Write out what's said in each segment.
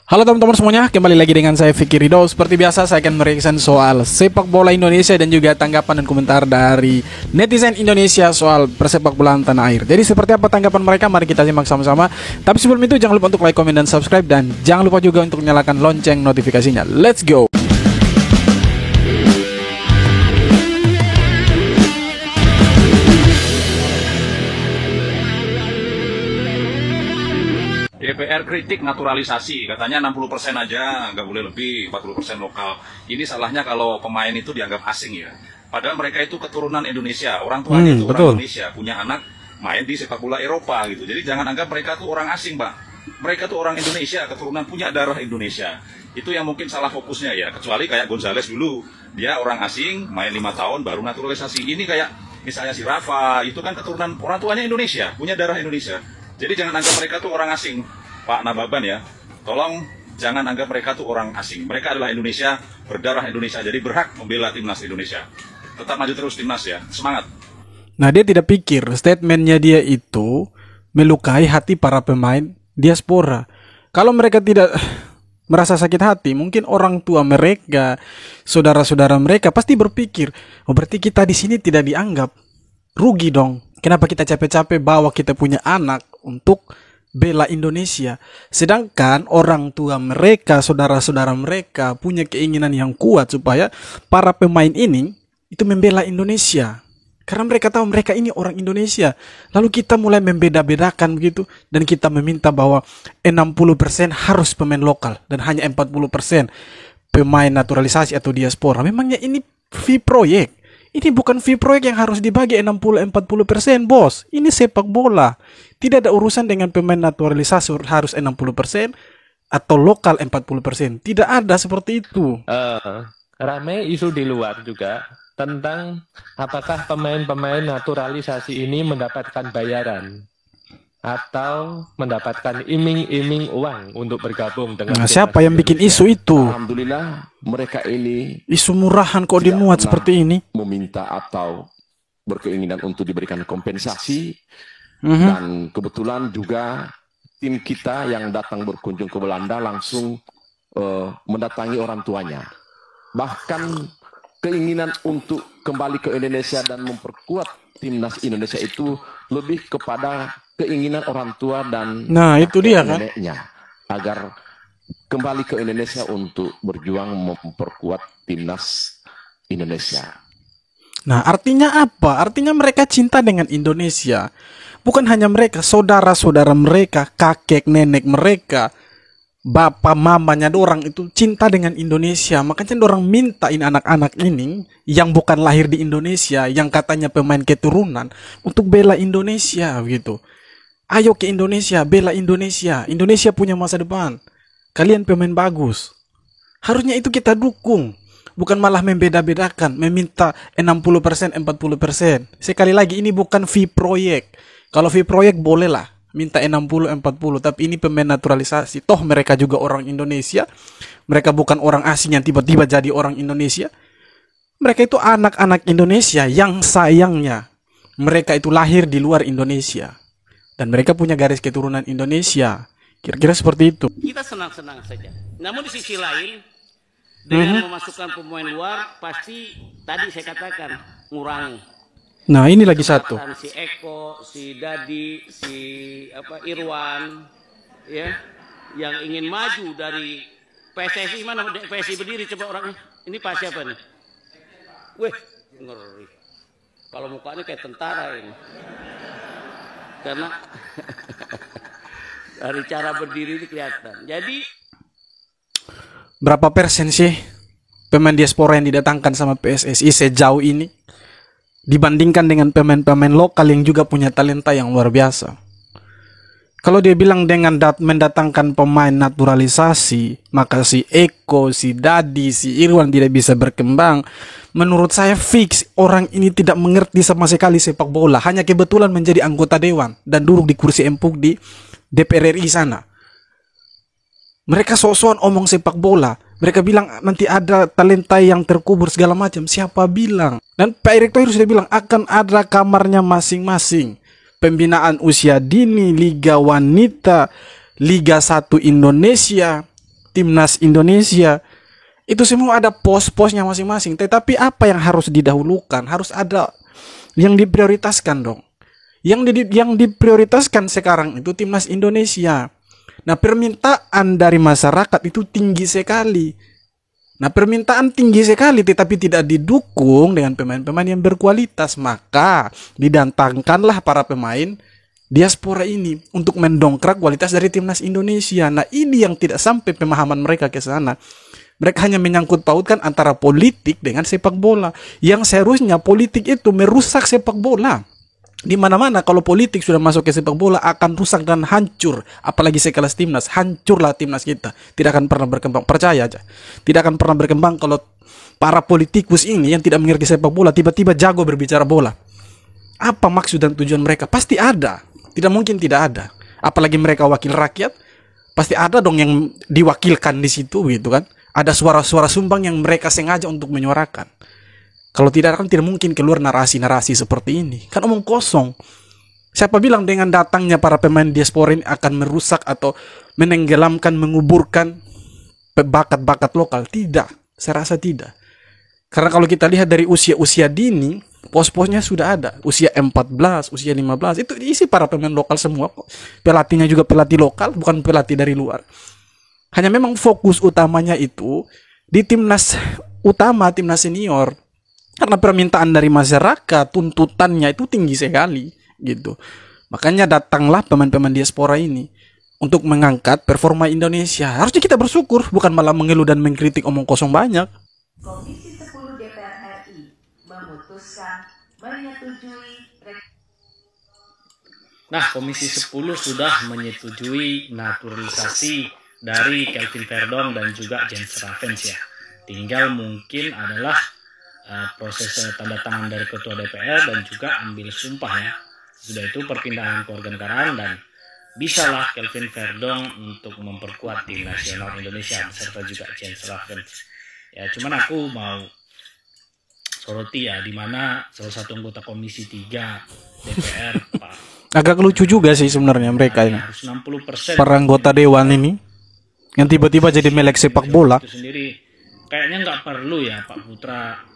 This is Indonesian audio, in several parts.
Halo teman-teman semuanya, kembali lagi dengan saya Fikri Ridho. Seperti biasa saya akan mereaction soal sepak bola Indonesia dan juga tanggapan dan komentar dari netizen Indonesia soal persepak bolaan tanah air. Jadi seperti apa tanggapan mereka, mari kita simak sama-sama. Tapi sebelum itu jangan lupa untuk like, komen, dan subscribe. Dan jangan lupa juga untuk nyalakan lonceng notifikasinya. Let's go! DPR kritik naturalisasi, katanya 60% aja, nggak boleh lebih, 40% lokal. Ini salahnya kalau pemain itu dianggap asing ya. Padahal mereka itu keturunan Indonesia, orang tuanya itu betul. orang Indonesia, punya anak main di sepak bola Eropa gitu. Jadi jangan anggap mereka tuh orang asing, Pak. Mereka tuh orang Indonesia, keturunan punya darah Indonesia. Itu yang mungkin salah fokusnya ya. Kecuali kayak Gonzales dulu, dia orang asing, main 5 tahun baru naturalisasi. Ini kayak misalnya si Rafa, itu kan keturunan orang tuanya Indonesia, punya darah Indonesia. Jadi jangan anggap mereka tuh orang asing. Pak Nababan ya, tolong jangan anggap mereka tuh orang asing. Mereka adalah Indonesia, berdarah Indonesia, jadi berhak membela timnas Indonesia. Tetap maju terus timnas ya, semangat. Nah, dia tidak pikir statementnya dia itu melukai hati para pemain diaspora. Kalau mereka tidak merasa sakit hati, mungkin orang tua mereka, saudara-saudara mereka pasti berpikir, oh berarti kita di sini tidak dianggap. Rugi dong. Kenapa kita capek-capek bawa kita punya anak untuk bela Indonesia, sedangkan orang tua mereka, saudara-saudara mereka punya keinginan yang kuat supaya para pemain ini itu membela Indonesia, karena mereka tahu mereka ini orang Indonesia. Lalu kita mulai membeda-bedakan begitu, dan kita meminta bahwa 60% harus pemain lokal dan hanya 40% pemain naturalisasi atau diaspora. Memangnya ini fee proyek? Ini bukan fee proyek yang harus dibagi 60-40%, bos. Ini sepak bola. Tidak ada urusan dengan pemain naturalisasi harus 60% atau lokal 40%. Tidak ada seperti itu. Ramai isu di luar juga tentang apakah pemain-pemain naturalisasi ini mendapatkan bayaran atau mendapatkan iming-iming uang untuk bergabung dengan. Nah, siapa yang bikin isu itu? Alhamdulillah mereka ini Isu murahan kok dimuat seperti ini. Meminta atau berkeinginan untuk diberikan kompensasi. Dan kebetulan juga tim kita yang datang berkunjung ke Belanda langsung mendatangi orang tuanya. Bahkan keinginan untuk kembali ke Indonesia dan memperkuat timnas Indonesia itu lebih kepada keinginan orang tua dan itu dia kan, neneknya agar kembali ke Indonesia untuk berjuang memperkuat timnas Indonesia. Nah, artinya apa? Artinya mereka cinta dengan Indonesia. Bukan hanya mereka, saudara-saudara mereka, kakek, nenek mereka, bapak, mamanya dorang itu cinta dengan Indonesia. Makanya dorang mintain anak-anak ini yang bukan lahir di Indonesia, yang katanya pemain keturunan, untuk bela Indonesia gitu. Ayo ke Indonesia, bela Indonesia. Indonesia punya masa depan. Kalian pemain bagus. Harusnya itu kita dukung. Bukan malah membeda-bedakan, meminta 60%, 40%. Sekali lagi, ini bukan fee proyek. Kalau fee proyek bolehlah minta 60-40, tapi ini pemain naturalisasi. Toh mereka juga orang Indonesia. Mereka bukan orang asing yang tiba-tiba jadi orang Indonesia. Mereka itu anak-anak Indonesia yang sayangnya mereka itu lahir di luar Indonesia. Dan mereka punya garis keturunan Indonesia. Kira-kira seperti itu. Kita senang-senang saja. Namun di sisi lain, dengan memasukkan pemain luar, pasti tadi saya katakan ngurangi. Nah, ini lagi satu. Si Eko, si Dadi, si Irwan, ya, yang ingin maju dari PSSI. Mana PSSI berdiri coba orangnya? Ini Pak siapa nih? Wih, ngeri. Kalau mukanya kayak tentara ini. Karena dari cara berdiri ini kelihatan. Jadi berapa persen sih pemain diaspora yang didatangkan sama PSSI sejauh ini dibandingkan dengan pemain-pemain lokal yang juga punya talenta yang luar biasa? Kalau dia bilang dengan mendatangkan pemain naturalisasi, maka si Eko, si Dadi, si Irwan tidak bisa berkembang. Menurut saya fix orang ini tidak mengerti sama sekali sepak bola. Hanya kebetulan menjadi anggota dewan dan duduk di kursi empuk di DPR RI sana. Mereka sok-sokan omong sepak bola. Mereka bilang nanti ada talenta yang terkubur segala macam. Siapa bilang? Dan Pak Erick Thohir sudah bilang akan ada kamarnya masing-masing. Pembinaan usia dini, Liga Wanita, Liga 1 Indonesia, timnas Indonesia. Itu semua ada pos-posnya masing-masing. Tetapi apa yang harus didahulukan? Harus ada yang diprioritaskan dong. Yang diprioritaskan sekarang itu timnas Indonesia. Nah, permintaan dari masyarakat itu tinggi sekali. Nah, permintaan tinggi sekali tetapi tidak didukung dengan pemain-pemain yang berkualitas. Maka didatangkanlah para pemain diaspora ini untuk mendongkrak kualitas dari timnas Indonesia. Nah, ini yang tidak sampai pemahaman mereka ke sana. Mereka hanya menyangkut pautkan antara politik dengan sepak bola. Yang seharusnya politik itu merusak sepak bola. Di mana-mana kalau politik sudah masuk ke sepak bola akan rusak dan hancur. Apalagi sekelas timnas, hancurlah timnas kita. Tidak akan pernah berkembang, percaya aja. Tidak akan pernah berkembang kalau para politikus ini yang tidak mengerti sepak bola tiba-tiba jago berbicara bola. Apa maksud dan tujuan mereka? Pasti ada. Tidak mungkin tidak ada. Apalagi mereka wakil rakyat, pasti ada dong yang diwakilkan di situ gitu kan. Ada suara-suara sumbang yang mereka sengaja untuk menyuarakan. Kalau tidak kan tidak mungkin keluar narasi-narasi seperti ini. Kan omong kosong. Siapa bilang dengan datangnya para pemain diaspora ini akan merusak atau menenggelamkan, menguburkan bakat-bakat lokal? Tidak. Saya rasa tidak. Karena kalau kita lihat dari usia-usia dini, pos-posnya sudah ada. Usia 14, usia 15. Itu diisi para pemain lokal semua kok. Pelatihnya juga pelatih lokal, bukan pelatih dari luar. Hanya memang fokus utamanya itu di timnas utama, timnas senior. Karena permintaan dari masyarakat, tuntutannya itu tinggi sekali gitu. Makanya datanglah pemain-pemain diaspora ini untuk mengangkat performa Indonesia. Harusnya kita bersyukur, bukan malah mengeluh dan mengkritik omong kosong banyak. Komisi 10 DPR RI memutuskan menyetujui. Nah, Komisi 10 sudah menyetujui naturalisasi dari Kelvin Verdong dan juga Jens Ravens ya. Tinggal mungkin adalah proses tanda tangan dari Ketua DPR dan juga ambil sumpah ya. Sudah itu perpindahan kewarganegaraan dan bisalah Kelvin Verdong untuk memperkuat tim nasional Indonesia beserta juga Jens Ravens. Ya, cuman aku mau soroti ya, di mana salah satu anggota Komisi 3 DPR Pak. Agak lucu juga sih sebenarnya mereka ini. Harus 60%. Para anggota dewan ini yang tiba-tiba jadi melek sepak bola. Itu sendiri kayaknya nggak perlu ya Pak Putra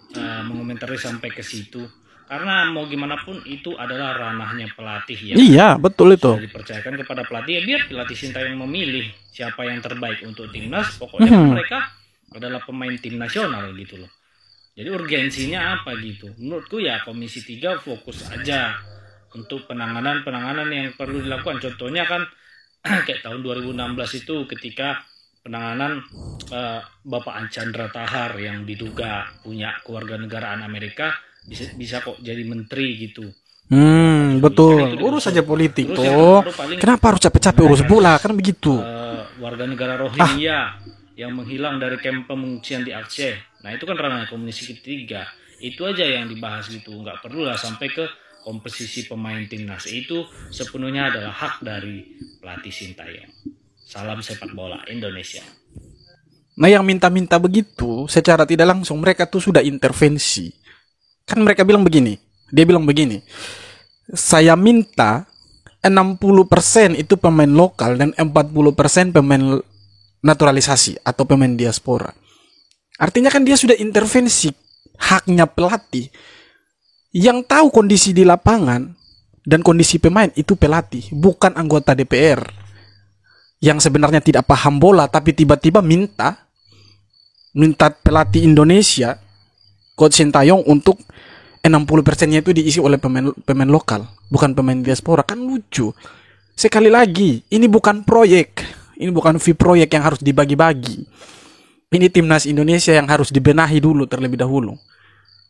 mengomentari sampai ke situ, karena mau gimana pun itu adalah ranahnya pelatih ya. Iya, betul itu. Sudah dipercayakan kepada pelatih, ya biar pelatih Sintayong memilih siapa yang terbaik untuk timnas. Pokoknya mereka adalah pemain tim nasional gitu loh. Jadi urgensinya apa gitu? Menurutku ya Komisi 3 fokus aja untuk penanganan yang perlu dilakukan. Contohnya kan kayak tahun 2016 itu ketika penanganan Bapak Archandra Tahar yang diduga punya kewarganegaraan Amerika bisa kok jadi menteri gitu. Betul. Urus saja politik tuh. Kenapa harus capek-capek urus bola? Kan begitu. Warga negara Rohingya yang menghilang dari kamp pengungsian di Aceh. Nah itu kan ranah Komisi 3. Itu aja yang dibahas gitu. Nggak perlu lah sampai ke komposisi pemain timnas. Itu sepenuhnya adalah hak dari pelatih Sintayong. Salam sepak bola Indonesia. Nah yang minta-minta begitu secara tidak langsung mereka tuh sudah intervensi. Kan mereka bilang begini. Dia bilang begini. Saya minta 60% itu pemain lokal dan 40% pemain naturalisasi atau pemain diaspora. Artinya kan dia sudah intervensi. Haknya pelatih. Yang tahu kondisi di lapangan dan kondisi pemain itu pelatih, bukan anggota DPR. Yang sebenarnya tidak paham bola tapi tiba-tiba minta pelatih Indonesia Coach Sintayong untuk 60%-nya itu diisi oleh pemain lokal, bukan pemain diaspora. Kan lucu. Sekali lagi, ini bukan proyek. Ini bukan fee proyek yang harus dibagi-bagi. Ini timnas Indonesia yang harus dibenahi dulu terlebih dahulu.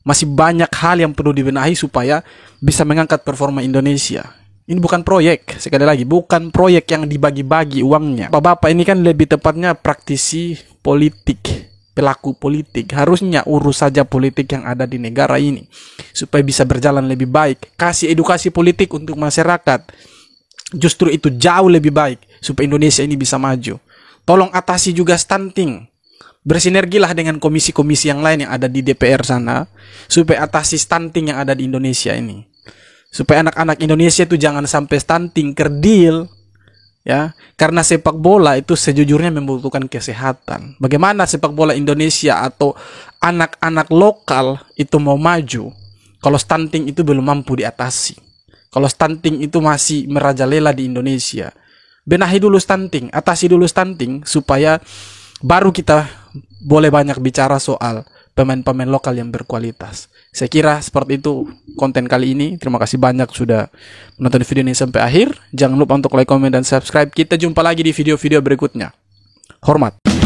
Masih banyak hal yang perlu dibenahi supaya bisa mengangkat performa Indonesia. Ini bukan proyek, sekali lagi, bukan proyek yang dibagi-bagi uangnya. Bapak-bapak ini kan lebih tepatnya praktisi politik, pelaku politik. Harusnya urus saja politik yang ada di negara ini, supaya bisa berjalan lebih baik. Kasih edukasi politik untuk masyarakat. Justru itu jauh lebih baik, supaya Indonesia ini bisa maju. Tolong atasi juga stunting. Bersinergilah dengan komisi-komisi yang lain yang ada di DPR sana, supaya atasi stunting yang ada di Indonesia ini. Supaya anak-anak Indonesia itu jangan sampai stunting, kerdil. Ya, karena sepak bola itu sejujurnya membutuhkan kesehatan. Bagaimana sepak bola Indonesia atau anak-anak lokal itu mau maju kalau stunting itu belum mampu diatasi? Kalau stunting itu masih merajalela di Indonesia. Benahi dulu stunting, atasi dulu stunting supaya baru kita boleh banyak bicara soal pemain-pemain lokal yang berkualitas. Saya kira seperti itu konten kali ini. Terima kasih banyak sudah menonton video ini sampai akhir. Jangan lupa untuk like, komen, dan subscribe. Kita jumpa lagi di video-video berikutnya. Hormat.